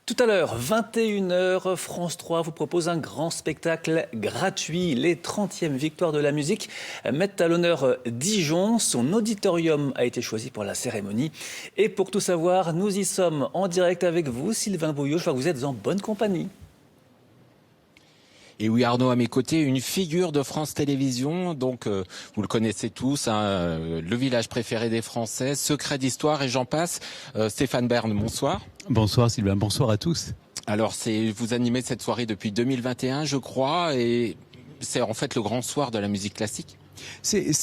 Tout à l'heure, 21h, France 3 vous propose un grand spectacle gratuit. Les 30e victoires de la musique mettent à l'honneur Dijon. Son auditorium a été choisi pour la cérémonie. Et pour tout savoir, nous y sommes en direct avec vous, Sylvain Bouillot. Je vois que vous êtes en bonne compagnie. Et oui, Arnaud, à mes côtés, une figure de France Télévisions, donc vous le connaissez tous, hein, le village préféré des Français, secret d'histoire et j'en passe. Stéphane Bern, bonsoir. Bonsoir Sylvain, bonsoir à tous. Alors, vous animez cette soirée depuis 2021, je crois, et c'est en fait le grand soir de la musique classique. C'est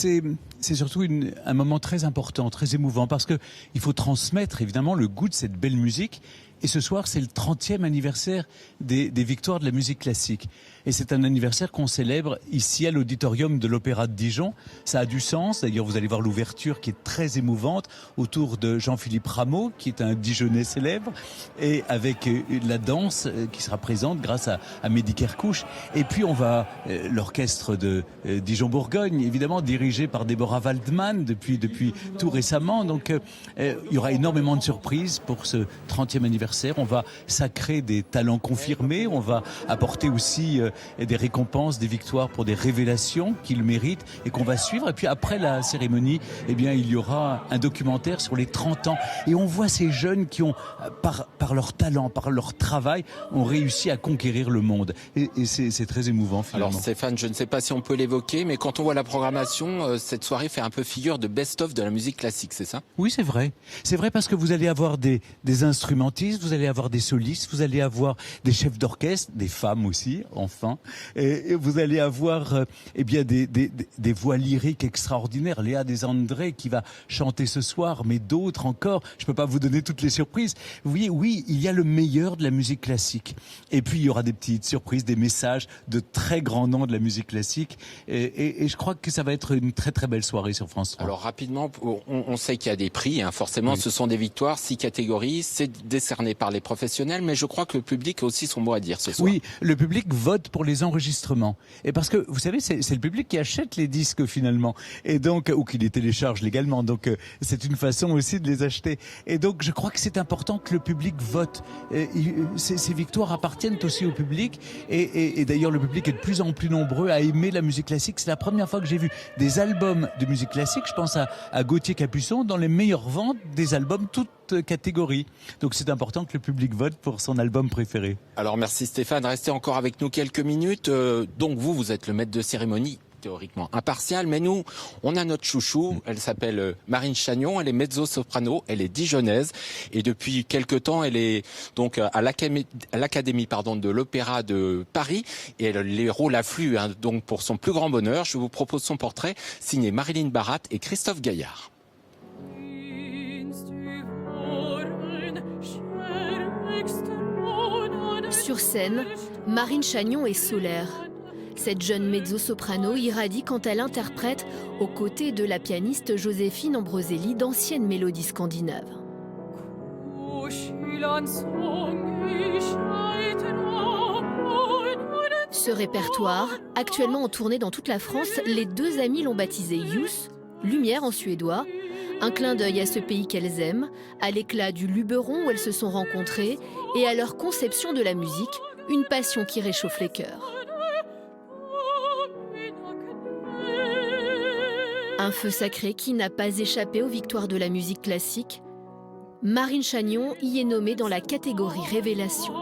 surtout un moment très important, très émouvant, parce que il faut transmettre évidemment le goût de cette belle musique. Et ce soir, c'est le 30e anniversaire des victoires de la musique classique. Et c'est un anniversaire qu'on célèbre ici à l'auditorium de l'Opéra de Dijon. Ça a du sens. D'ailleurs, vous allez voir l'ouverture qui est très émouvante autour de Jean-Philippe Rameau, qui est un Dijonnais célèbre, et avec la danse qui sera présente grâce à Mehdi Kerkouch. Et puis, on va l'orchestre de Dijon-Bourgogne, évidemment, dirigé par Deborah Waldman depuis tout récemment. Donc, il y aura énormément de surprises pour ce 30e anniversaire. On va sacrer des talents confirmés, on va apporter aussi des récompenses, des victoires pour des révélations qu'ils méritent et qu'on va suivre. Et puis après la cérémonie, eh bien, il y aura un documentaire sur les 30 ans. Et on voit ces jeunes qui ont, par leur talent, par leur travail, ont réussi à conquérir le monde. Et c'est très émouvant finalement. Alors Stéphane, je ne sais pas si on peut l'évoquer, mais quand on voit la programmation, cette soirée fait un peu figure de best-of de la musique classique, c'est ça? Oui, c'est vrai. C'est vrai parce que vous allez avoir des instrumentistes, vous allez avoir des solistes, vous allez avoir des chefs d'orchestre, des femmes aussi, enfin, et vous allez avoir eh bien des voix lyriques extraordinaires. Léa Desandré qui va chanter ce soir, mais d'autres encore. Je peux pas vous donner toutes les surprises. Vous voyez, oui, il y a le meilleur de la musique classique. Et puis il y aura des petites surprises, des messages de très grands noms de la musique classique. Et je crois que ça va être une très très belle soirée sur France 3. Alors rapidement, on sait qu'il y a des prix, hein, forcément, oui. Ce sont des victoires, 6 catégories, c'est décerné par les professionnels, mais je crois que le public a aussi son mot à dire ce soir. Oui, le public vote pour les enregistrements. Et parce que, vous savez, c'est le public qui achète les disques finalement. Et donc, ou qui les télécharge légalement. Donc, c'est une façon aussi de les acheter. Et donc, je crois que c'est important que le public vote. Ces victoires appartiennent aussi au public. Et d'ailleurs, le public est de plus en plus nombreux à aimer la musique classique. C'est la première fois que j'ai vu des albums de musique classique. Je pense à Gauthier Capuçon dans les meilleures ventes des albums toutes catégories. Donc, c'est important que le public vote pour son album préféré. Alors merci Stéphane, restez encore avec nous quelques minutes. Donc vous êtes le maître de cérémonie, théoriquement impartial, mais nous, on a notre chouchou, elle s'appelle Marine Chagnon, elle est mezzo-soprano, elle est dijonnaise, et depuis quelque temps, elle est donc à l'Académie de l'Opéra de Paris, et les rôles affluent, hein, donc pour son plus grand bonheur, je vous propose son portrait, signé Marilyn Barat et Christophe Gaillard. Sur scène, Marine Chagnon est solaire. Cette jeune mezzo-soprano irradie quand elle interprète, aux côtés de la pianiste Joséphine Ambroselli, d'anciennes mélodies scandinaves. Ce répertoire, actuellement en tournée dans toute la France, les deux amies l'ont baptisé Ljus, lumière en suédois, un clin d'œil à ce pays qu'elles aiment, à l'éclat du Luberon où elles se sont rencontrées et à leur conception de la musique, une passion qui réchauffe les cœurs. Un feu sacré qui n'a pas échappé aux victoires de la musique classique. Marine Chagnon y est nommée dans la catégorie Révélation.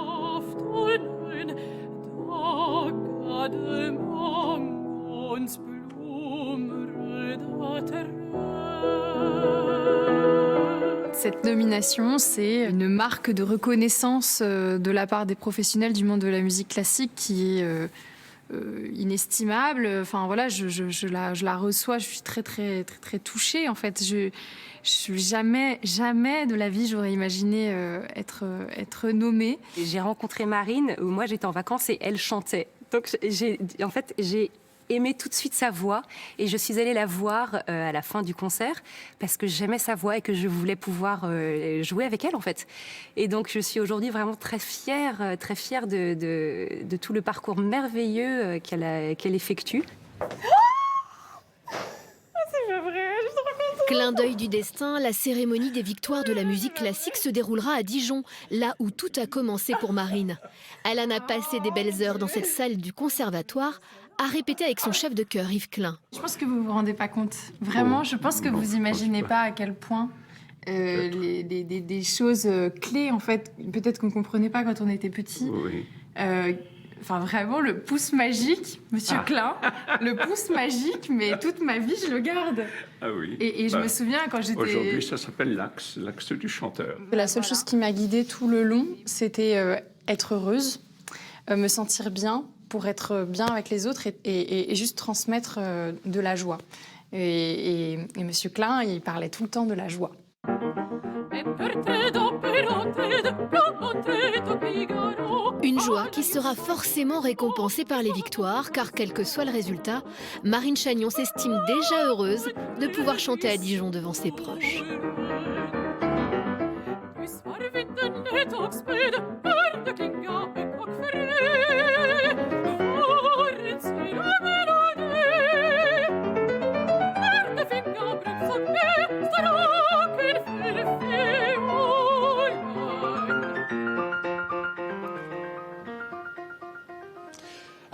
Cette nomination, c'est une marque de reconnaissance de la part des professionnels du monde de la musique classique qui est inestimable. Enfin voilà, je la reçois, je suis très très très très touchée en fait. Jamais de la vie j'aurais imaginé être nommée. J'ai rencontré Marine, moi j'étais en vacances et elle chantait. Donc j'ai aimé tout de suite sa voix et je suis allée la voir à la fin du concert parce que j'aimais sa voix et que je voulais pouvoir jouer avec elle en fait. Et donc je suis aujourd'hui vraiment très fière de tout le parcours merveilleux qu'elle effectue. C'est pas vrai, je suis trop contente. Clin d'œil du destin, la cérémonie des victoires de la musique classique se déroulera à Dijon, là où tout a commencé pour Marine. Elle en a passé des belles heures dans cette salle du conservatoire, à répéter avec son chef de chœur, Yves Klein. Je pense que vous vous rendez pas compte. Vraiment, je pense que vous imaginez pas à quel point des choses clés, en fait, peut-être qu'on comprenait pas quand on était petit. Oui. Enfin, vraiment, le pouce magique, Monsieur Klein, le pouce magique, mais toute ma vie, je le garde. Ah oui. Et je me souviens quand j'étais... Aujourd'hui, ça s'appelle l'axe du chanteur. La seule chose qui m'a guidée tout le long, c'était être heureuse, me sentir bien pour être bien avec les autres et juste transmettre de la joie. Et Monsieur Klein, il parlait tout le temps de la joie. Une joie qui sera forcément récompensée par les victoires, car quel que soit le résultat, Marine Chagnon s'estime déjà heureuse de pouvoir chanter à Dijon devant ses proches.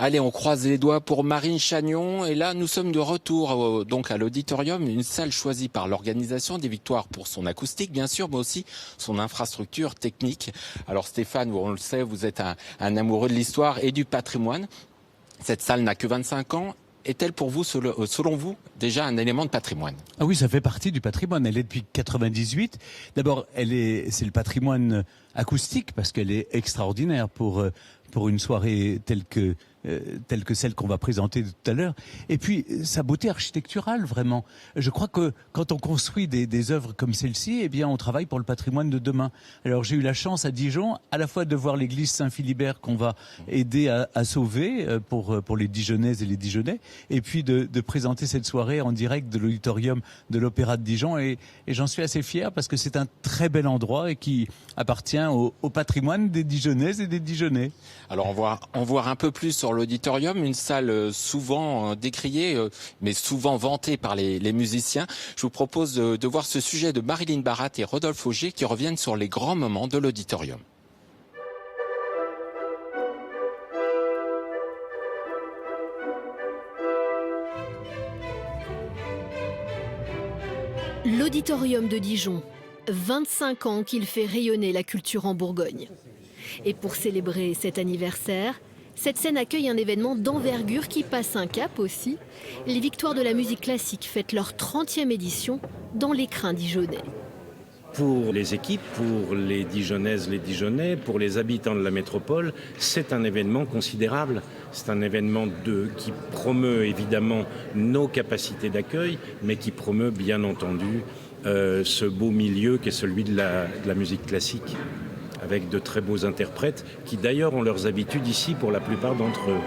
Allez, on croise les doigts pour Marine Chagnon. Et là, nous sommes de retour donc à l'auditorium, une salle choisie par l'organisation des victoires pour son acoustique, bien sûr, mais aussi son infrastructure technique. Alors Stéphane, on le sait, vous êtes un amoureux de l'histoire et du patrimoine. Cette salle n'a que 25 ans. Est-elle pour vous, selon vous, déjà un élément de patrimoine? Ah oui, ça fait partie du patrimoine. Elle est depuis 98. D'abord, c'est le patrimoine acoustique parce qu'elle est extraordinaire pour une soirée telle que celle qu'on va présenter tout à l'heure. Et puis, sa beauté architecturale, vraiment. Je crois que quand on construit des œuvres comme celle-ci, eh bien, on travaille pour le patrimoine de demain. Alors, j'ai eu la chance à Dijon, à la fois de voir l'église Saint-Philibert qu'on va aider à sauver pour les Dijonnaises et les Dijonnais, et puis de présenter cette soirée en direct de l'auditorium de l'Opéra de Dijon. Et j'en suis assez fier parce que c'est un très bel endroit et qui appartient au patrimoine des Dijonnaises et des Dijonnais. Alors, on va en voir un peu plus sur l'auditorium, une salle souvent décriée, mais souvent vantée par les musiciens. Je vous propose de voir ce sujet de Marilyn Barat et Rodolphe Augier qui reviennent sur les grands moments de l'auditorium. L'auditorium de Dijon, 25 ans qu'il fait rayonner la culture en Bourgogne. Et pour célébrer cet anniversaire, cette scène accueille un événement d'envergure qui passe un cap aussi. Les victoires de la musique classique fêtent leur 30e édition dans l'écrin dijonnais. Pour les équipes, pour les Dijonnaises, les Dijonnais, pour les habitants de la métropole, c'est un événement considérable. C'est un événement qui promeut évidemment nos capacités d'accueil, mais qui promeut bien entendu ce beau milieu qu'est celui de la musique classique, avec de très beaux interprètes qui d'ailleurs ont leurs habitudes ici pour la plupart d'entre eux.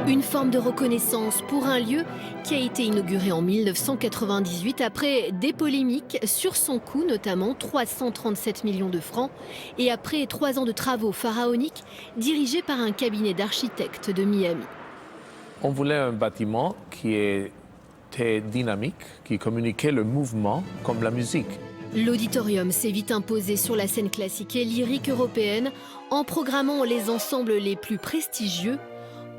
Une forme de reconnaissance pour un lieu qui a été inauguré en 1998 après des polémiques sur son coût, notamment 337 millions de francs, et après 3 ans de travaux pharaoniques dirigés par un cabinet d'architectes de Miami. On voulait un bâtiment qui était dynamique, qui communiquait le mouvement comme la musique. L'auditorium s'est vite imposé sur la scène classique et lyrique européenne en programmant les ensembles les plus prestigieux,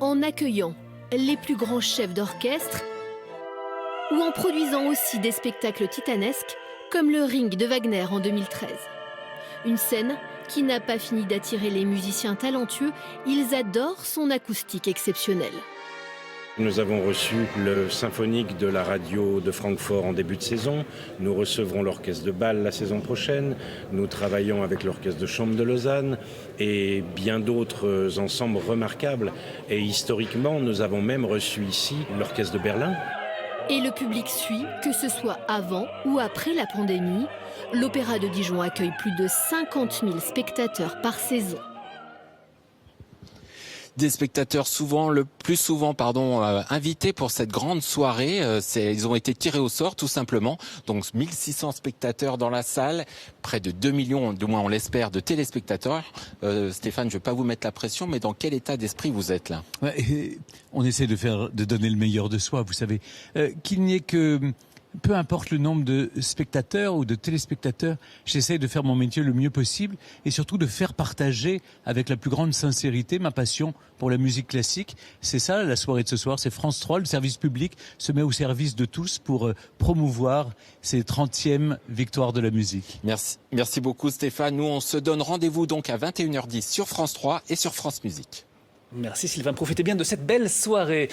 en accueillant les plus grands chefs d'orchestre ou en produisant aussi des spectacles titanesques comme le Ring de Wagner en 2013. Une scène qui n'a pas fini d'attirer les musiciens talentueux, ils adorent son acoustique exceptionnelle. Nous avons reçu le symphonique de la radio de Francfort en début de saison. Nous recevrons l'orchestre de Bâle la saison prochaine. Nous travaillons avec l'orchestre de chambre de Lausanne et bien d'autres ensembles remarquables. Et historiquement, nous avons même reçu ici l'orchestre de Berlin. Et le public suit, que ce soit avant ou après la pandémie. L'Opéra de Dijon accueille plus de 50 000 spectateurs par saison. Des spectateurs le plus souvent, invités pour cette grande soirée. Ils ont été tirés au sort, tout simplement. Donc 1600 spectateurs dans la salle, près de 2 millions, du moins on l'espère, de téléspectateurs. Stéphane, je ne vais pas vous mettre la pression, mais dans quel état d'esprit vous êtes là? Ouais, on essaie de donner le meilleur de soi, vous savez. Qu'il n'y ait que... Peu importe le nombre de spectateurs ou de téléspectateurs, j'essaie de faire mon métier le mieux possible et surtout de faire partager avec la plus grande sincérité ma passion pour la musique classique. C'est ça la soirée de ce soir, c'est France 3, le service public se met au service de tous pour promouvoir ces 30e victoires de la musique. Merci beaucoup Stéphane. Nous on se donne rendez-vous donc à 21h10 sur France 3 et sur France Musique. Merci Sylvain, profitez bien de cette belle soirée.